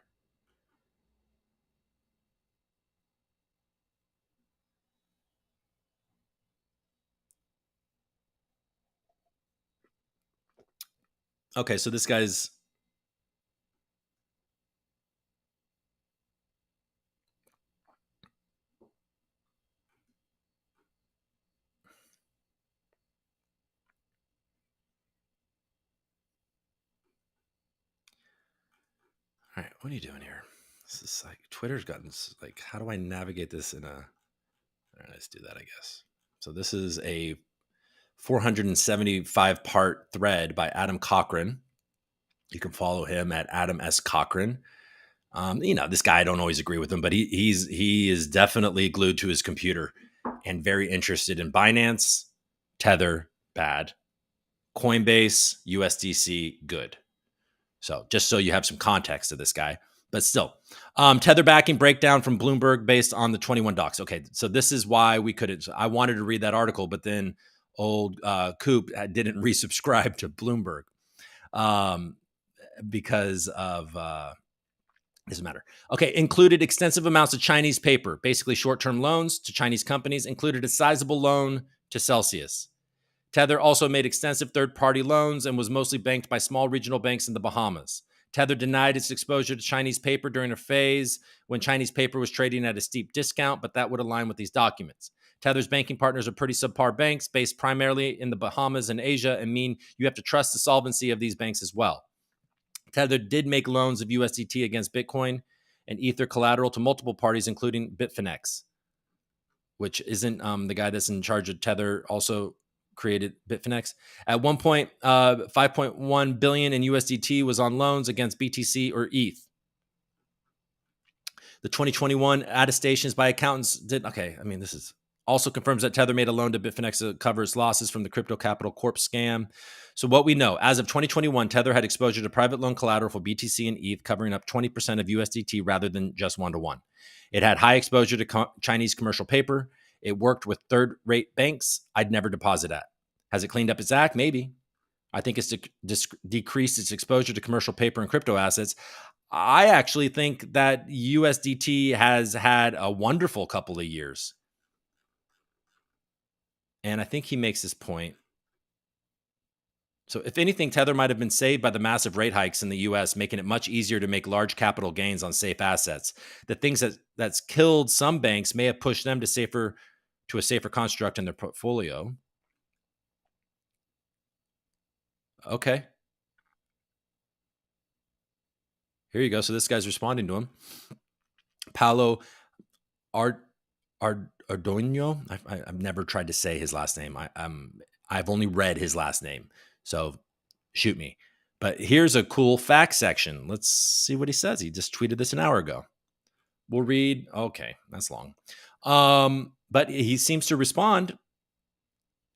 Okay, so this guy's all right. What are you doing here? This is like Twitter's gotten like, how do I navigate this in a? All right, let's do that, I guess. So this is a 475 part thread by Adam Cochran. You can follow him at Adam S. Cochran. This guy, I don't always agree with him, but he is definitely glued to his computer and very interested in Binance, Tether, bad, Coinbase, USDC, good. So just so you have some context to this guy, but still, Tether backing breakdown from Bloomberg based on the 21 docs. Okay, so this is why we couldn't. I wanted to read that article, but then old Coop didn't resubscribe to Bloomberg because of doesn't matter. Okay, included extensive amounts of Chinese paper, basically short-term loans to Chinese companies, included a sizable loan to Celsius. Tether also made extensive third-party loans and was mostly banked by small regional banks in the Bahamas. Tether denied its exposure to Chinese paper during a phase when Chinese paper was trading at a steep discount, but that would align with these documents. Tether's banking partners are pretty subpar banks based primarily in the Bahamas and Asia and mean you have to trust the solvency of these banks as well. Tether did make loans of USDT against Bitcoin and Ether collateral to multiple parties, including Bitfinex, which isn't the guy that's in charge of Tether also created Bitfinex. At one point, 5.1 billion in USDT was on loans against BTC or ETH. The 2021 attestations by accountants did, this is also confirms that Tether made a loan to Bitfinex to cover its losses from the Crypto Capital Corp scam. So what we know, as of 2021, Tether had exposure to private loan collateral for BTC and ETH, covering up 20% of USDT rather than just 1-to-1. It had high exposure to Chinese commercial paper. It worked with third-rate banks I'd never deposit at. Has it cleaned up its act? Maybe. I think it's decreased its exposure to commercial paper and crypto assets. I actually think that USDT has had a wonderful couple of years. And I think he makes this point. So, if anything, Tether might have been saved by the massive rate hikes in the US, making it much easier to make large capital gains on safe assets. The things that's killed some banks may have pushed them to a safer construct in their portfolio. Okay. Here you go. So this guy's responding to him. Paolo Art Ardoino. I've never tried to say his last name. I've only read his last name. So shoot me. But here's a cool fact section. Let's see what he says. He just tweeted this an hour ago. We'll read. Okay, that's long. But he seems to respond.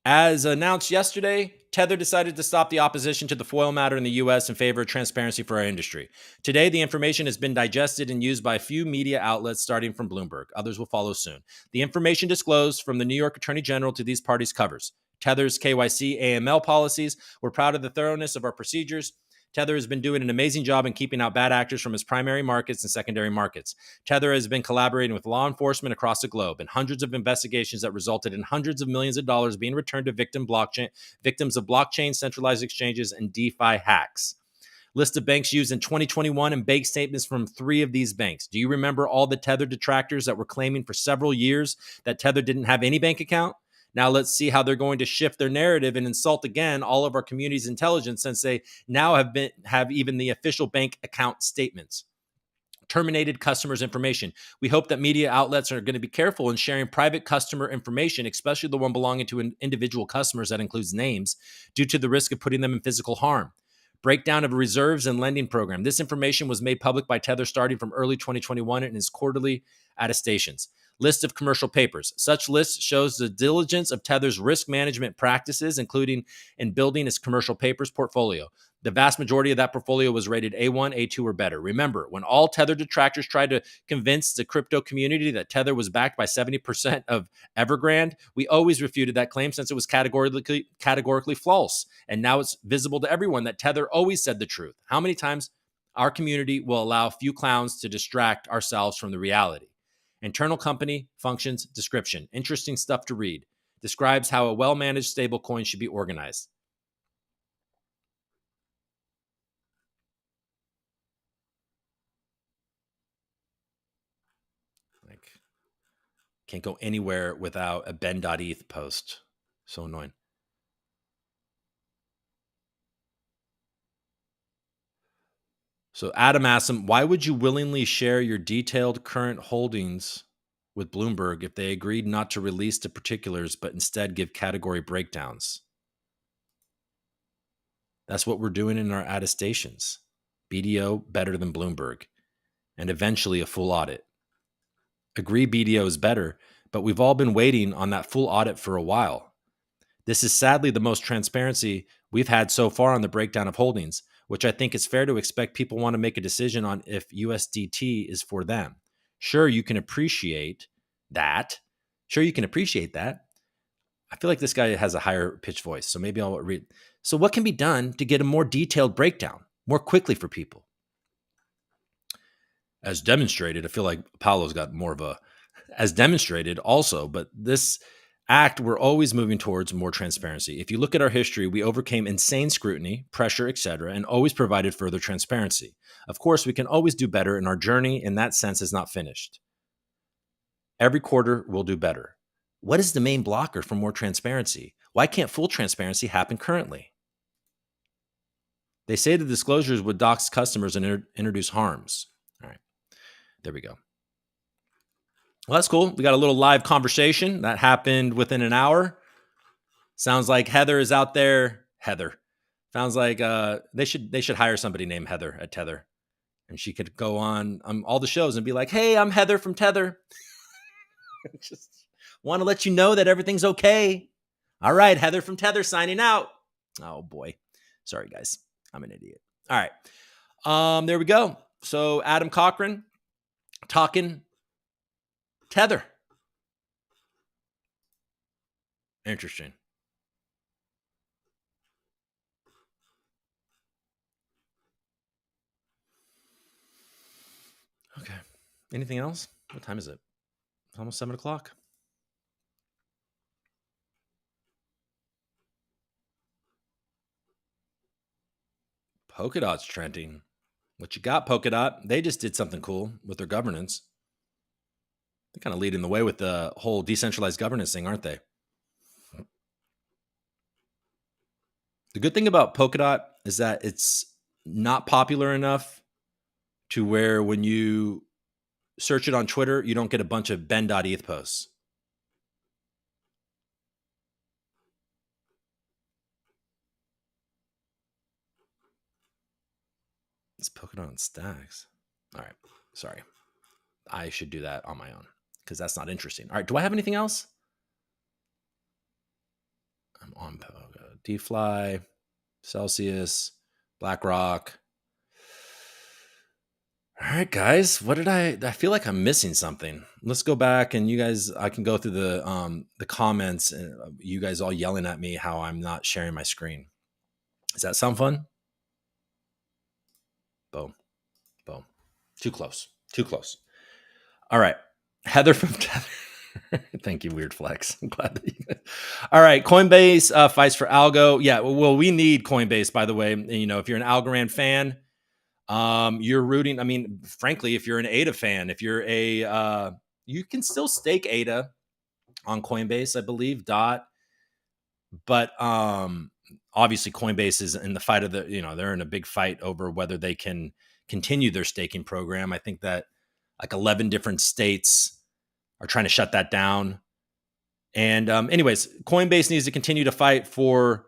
As announced yesterday, Tether decided to stop the opposition to the FOIL matter in the U.S. in favor of transparency for our industry. Today, the information has been digested and used by a few media outlets, starting from Bloomberg. Others will follow soon. The information disclosed from the New York Attorney General to these parties covers Tether's KYC AML policies. We're proud of the thoroughness of our procedures. Tether has been doing an amazing job in keeping out bad actors from his primary markets and secondary markets. Tether has been collaborating with law enforcement across the globe in hundreds of investigations that resulted in hundreds of millions of dollars being returned to victims of blockchain centralized exchanges and DeFi hacks. List of banks used in 2021 and bank statements from 3 of these banks. Do you remember all the Tether detractors that were claiming for several years that Tether didn't have any bank account? Now let's see how they're going to shift their narrative and insult again all of our community's intelligence, since they now have even the official bank account statements. Terminated customers' information. We hope that media outlets are going to be careful in sharing private customer information, especially the one belonging to individual customers that includes names, due to the risk of putting them in physical harm. Breakdown of reserves and lending program. This information was made public by Tether starting from early 2021 in its quarterly attestations. List of commercial papers. Such list shows the diligence of Tether's risk management practices, including in building its commercial papers portfolio. The vast majority of that portfolio was rated A1, A2, or better. Remember, when all Tether detractors tried to convince the crypto community that Tether was backed by 70% of Evergrande, we always refuted that claim since it was categorically false. And now it's visible to everyone that Tether always said the truth. How many times our community will allow a few clowns to distract ourselves from the reality? Internal company functions description. Interesting stuff to read. Describes how a well-managed stablecoin should be organized. Like, can't go anywhere without a ben.eth post. So annoying. So Adam asks him, why would you willingly share your detailed current holdings with Bloomberg if they agreed not to release the particulars, but instead give category breakdowns? That's what we're doing in our attestations. BDO better than Bloomberg, and eventually a full audit. Agree BDO is better, but we've all been waiting on that full audit for a while. This is sadly the most transparency we've had so far on the breakdown of holdings, which I think it's fair to expect people want to make a decision on if USDT is for them. Sure, you can appreciate that. I feel like this guy has a higher pitched voice, so maybe I'll read. So what can be done to get a more detailed breakdown more quickly for people? As demonstrated, I feel like Paolo's got more of a, as demonstrated also, but this act, we're always moving towards more transparency. If you look at our history, we overcame insane scrutiny, pressure, etc., and always provided further transparency. Of course, we can always do better, and our journey in that sense is not finished. Every quarter, we'll do better. What is the main blocker for more transparency? Why can't full transparency happen currently? They say the disclosures would dox customers and introduce harms. All right, there we go. Well, that's cool. We got a little live conversation that happened within an hour. Sounds like Heather is out there. Heather. Sounds like they should hire somebody named Heather at Tether, and she could go on all the shows and be like, "Hey, I'm Heather from Tether. Just want to let you know that everything's okay. All right, Heather from Tether signing out." Oh boy, sorry guys, I'm an idiot. All right, there we go. So Adam Cochran talking Tether. Interesting. Okay. Anything else? What time is it? It's almost 7 o'clock. Polkadot's trending. What you got, Polkadot? They just did something cool with their governance. They're kind of leading the way with the whole decentralized governance thing, aren't they? The good thing about Polkadot is that it's not popular enough to where when you search it on Twitter, you don't get a bunch of ben.eth posts. It's Polkadot and Stacks. All right. Sorry. I should do that on my own because that's not interesting. All right. Do I have anything else? I'm on Polkadot. DFly, Celsius, BlackRock. All right, guys. What did I feel like I'm missing something. Let's go back and you guys, I can go through the comments and you guys all yelling at me how I'm not sharing my screen. Does that sound fun? Boom. Boom. Too close. Too close. All right. Heather from Tether. Thank you, Weird Flex. I'm glad that you. All right. Coinbase fights for algo. Yeah. Well, we need Coinbase, by the way. And, you know, if you're an Algorand fan, you're rooting. I mean, frankly, if you're an ADA fan, if you're you can still stake ADA on Coinbase, I believe. But obviously, Coinbase is in the fight of the. You know, they're in a big fight over whether they can continue their staking program. I think that like 11 different states are trying to shut that down. And anyways, Coinbase needs to continue to fight for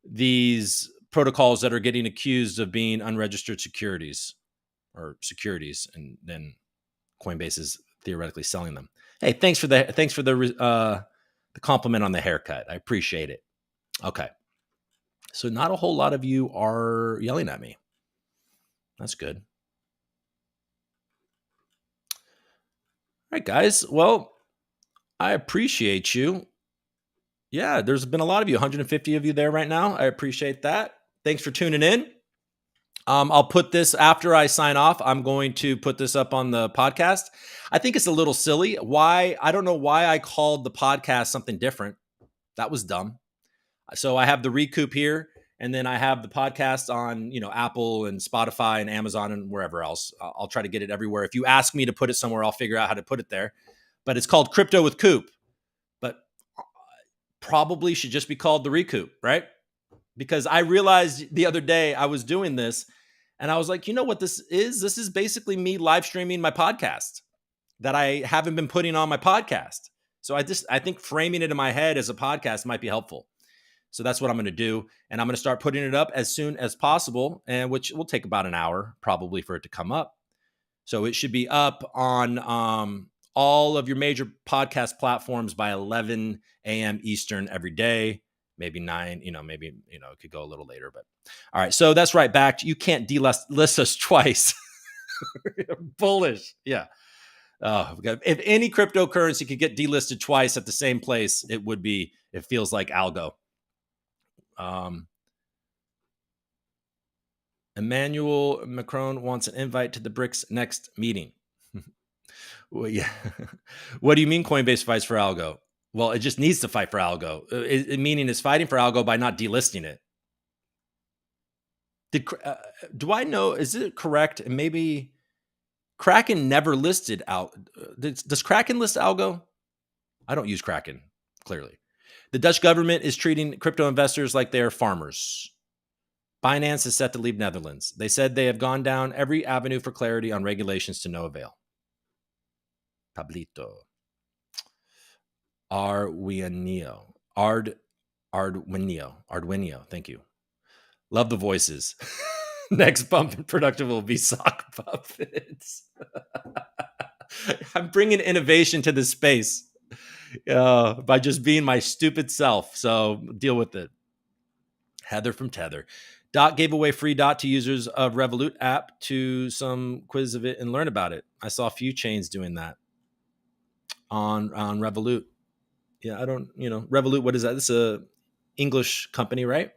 these protocols that are getting accused of being unregistered securities, and then Coinbase is theoretically selling them. Hey, thanks for the compliment on the haircut. I appreciate it. Okay. So not a whole lot of you are yelling at me. That's good. All right, guys. Well, I appreciate you. Yeah, there's been a lot of you, 150 of you there right now. I appreciate that. Thanks for tuning in. I'll put this after I sign off. I'm going to put this up on the podcast. I think it's a little silly. Why? I don't know why I called the podcast something different. That was dumb. So I have the ReCoop here, and then I have the podcast on, Apple and Spotify and Amazon and wherever else. I'll try to get it everywhere. If you ask me to put it somewhere, I'll figure out how to put it there. But it's called Crypto with Coop. But probably should just be called the ReCoop, right? Because I realized the other day I was doing this and I was like, you know what this is? This is basically me live streaming my podcast that I haven't been putting on my podcast. So I think framing it in my head as a podcast might be helpful. So that's what I'm going to do. And I'm going to start putting it up as soon as possible, and which will take about an hour probably for it to come up. So it should be up on all of your major podcast platforms by 11 a.m. Eastern every day. Maybe 9, maybe, it could go a little later, but all right. So that's right back. You can't delist us twice. Bullish. Yeah. If any cryptocurrency could get delisted twice at the same place, it feels like algo. Emmanuel Macron wants an invite to the BRICS next meeting. Well, yeah. What do you mean Coinbase fights for algo? Well, it just needs to fight for algo. Meaning it's fighting for algo by not delisting it. Do I know? Is it correct? Maybe Kraken never listed out. Does Kraken list algo? I don't use Kraken, clearly. The Dutch government is treating crypto investors like they are farmers. Binance is set to leave Netherlands. They said they have gone down every avenue for clarity on regulations to no avail. Pablito. Arduino. Thank you. Love the voices. Next bump in production will be sock puppets. I'm bringing innovation to this space by just being my stupid self. So deal with it. Heather from Tether. Dot gave away free Dot to users of Revolut app to some quiz of it and learn about it. I saw a few chains doing that on Revolut. Yeah, I don't, Revolut, what is that? This is a English company, right?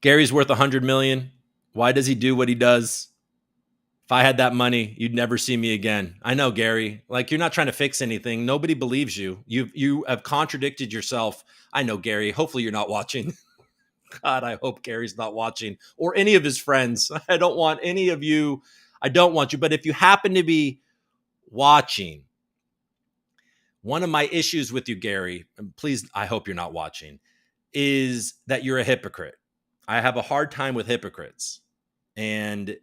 Gary's worth 100 million. Why does he do what he does? If I had that money, you'd never see me again. I know, Gary. Like, you're not trying to fix anything. Nobody believes you. You have contradicted yourself. I know, Gary. Hopefully you're not watching. God, I hope Gary's not watching, or any of his friends. I don't want any of you. I don't want you. But if you happen to be watching, one of my issues with you, Gary, and please, I hope you're not watching, is that you're a hypocrite. I have a hard time with hypocrites. And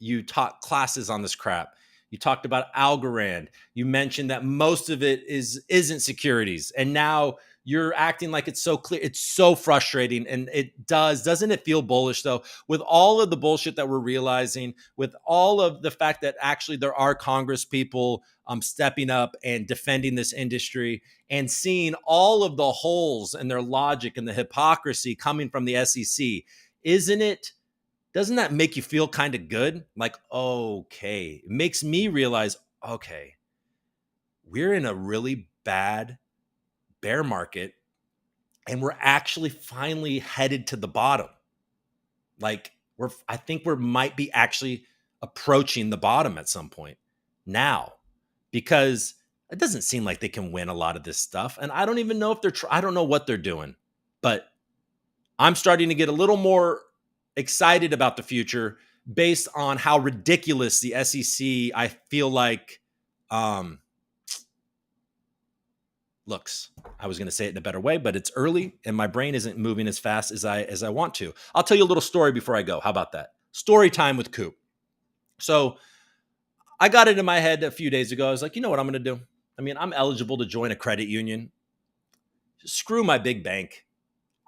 you taught classes on this crap. You talked about Algorand. You mentioned that most of it isn't securities. And now you're acting like it's so clear. It's so frustrating. And doesn't it feel bullish though? With all of the bullshit that we're realizing, with all of the fact that actually there are Congress people stepping up and defending this industry, and seeing all of the holes in their logic and the hypocrisy coming from the SEC, isn't it? Doesn't that make you feel kind of good? Like, okay, it makes me realize, okay, we're in a really bad bear market and we're actually finally headed to the bottom. Like, I think we might be actually approaching the bottom at some point now, because it doesn't seem like they can win a lot of this stuff. And I don't even know if I don't know what they're doing, but I'm starting to get a little more excited about the future based on how ridiculous the SEC, I feel like, looks. I was going to say it in a better way, but it's early and my brain isn't moving as fast as I want to. I'll tell you a little story before I go. How about that? Story time with Coop. So I got it in my head a few days ago. I was like, you know what I'm going to do? I mean, I'm eligible to join a credit union. Screw my big bank.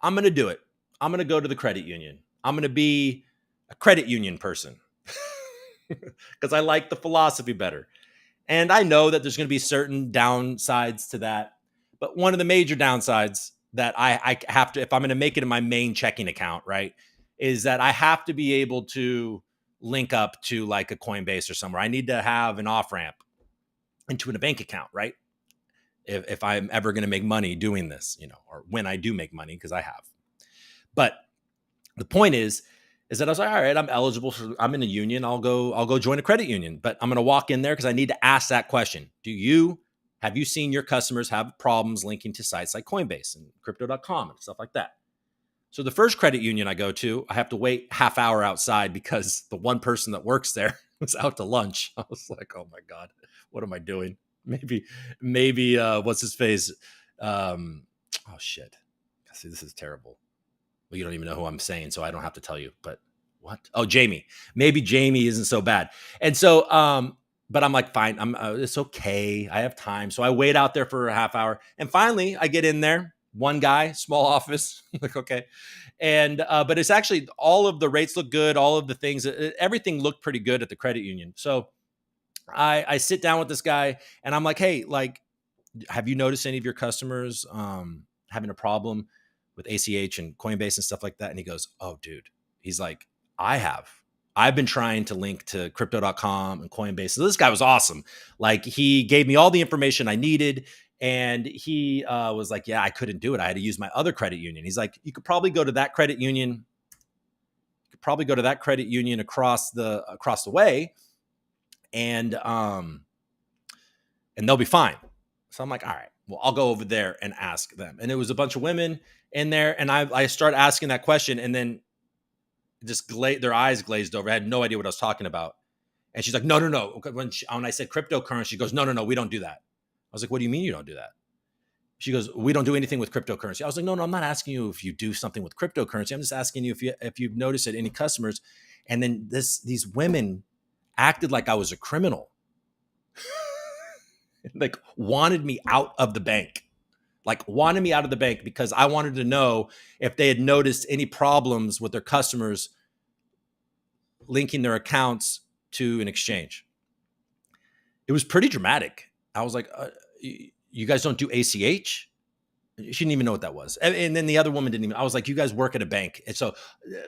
I'm going to do it. I'm going to go to the credit union. I'm going to be a credit union person because I like the philosophy better. And I know that there's going to be certain downsides to that. But one of the major downsides that I have to, if I'm going to make it in my main checking account, right, is that I have to be able to link up to like a Coinbase or somewhere. I need to have an off ramp into a bank account, right? If I'm ever going to make money doing this, or when I do make money, because I have. But the point is that I was like, all right, I'm eligible I'm in a union. I'll go join a credit union, but I'm going to walk in there because I need to ask that question. Have you seen your customers have problems linking to sites like Coinbase and crypto.com and stuff like that? So the first credit union I go to, I have to wait half hour outside because the one person that works there was out to lunch. I was like, oh my God, what am I doing? Maybe what's his face? Oh shit. See, this is terrible. Well, you don't even know who I'm saying, so I don't have to tell you. But what? Oh, Jamie. Maybe Jamie isn't so bad. And so, but I'm like, fine. It's okay. I have time. So I wait out there for a half hour, and finally I get in there. One guy, small office. Like, okay. And but it's actually all of the rates look good. All of the things, everything looked pretty good at the credit union. So I sit down with this guy, and I'm like, hey, like, have you noticed any of your customers having a problem with ACH and Coinbase and stuff like that? And he goes, oh, dude, he's like, I've been trying to link to crypto.com and Coinbase. So this guy was awesome. Like, he gave me all the information I needed. And he was like, yeah, I couldn't do it. I had to use my other credit union. He's like, you could probably go to that credit union. Across the way. And they'll be fine. So I'm like, all right, well, I'll go over there and ask them. And it was a bunch of women in there. And I start asking that question, and then just their eyes glazed over. I had no idea what I was talking about. And she's like, no. When I said cryptocurrency, she goes, no, we don't do that. I was like, what do you mean you don't do that? She goes, we don't do anything with cryptocurrency. I was like, no, I'm not asking you if you do something with cryptocurrency. I'm just asking you if you've noticed it, any customers. And then these women acted like I was a criminal. Like, wanted me out of the bank. Because I wanted to know if they had noticed any problems with their customers linking their accounts to an exchange. It was pretty dramatic. I was like, you guys don't do ACH? She didn't even know what that was. And then the other woman didn't even. I was like, you guys work at a bank. And so,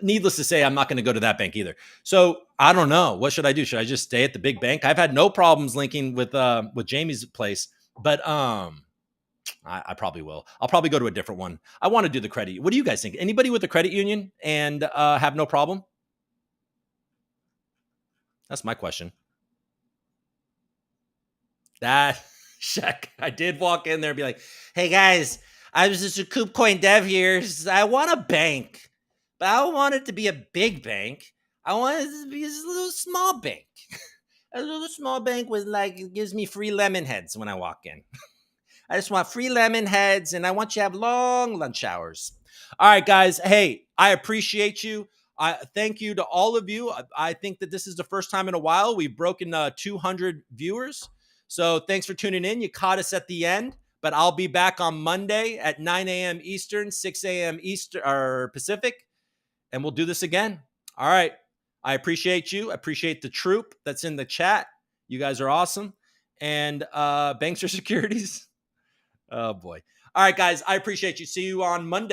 needless to say, I'm not going to go to that bank either. So I don't know. What should I do? Should I just stay at the big bank? I've had no problems linking with Jamie's place, but I probably will. I'll probably go to a different one. I want to do the credit. What do you guys think? Anybody with a credit union and have no problem? That's my question. That check. I did walk in there and be like, hey guys, I was just a ReCoop coin dev here. I want a bank, but I don't want it to be a big bank. I want it to be a little small bank. A little small bank with like, it gives me free lemon heads when I walk in. I just want free lemon heads and I want you to have long lunch hours. All right, guys. Hey, I appreciate you. I thank you to all of you. I think that this is the first time in a while we've broken 200 viewers. So thanks for tuning in. You caught us at the end, but I'll be back on Monday at 9 a.m. Eastern, 6 a.m. Eastern or Pacific, and we'll do this again. All right. I appreciate you. I appreciate the troop that's in the chat. You guys are awesome. And Banks or Securities. Oh boy. All right, guys. I appreciate you. See you on Monday.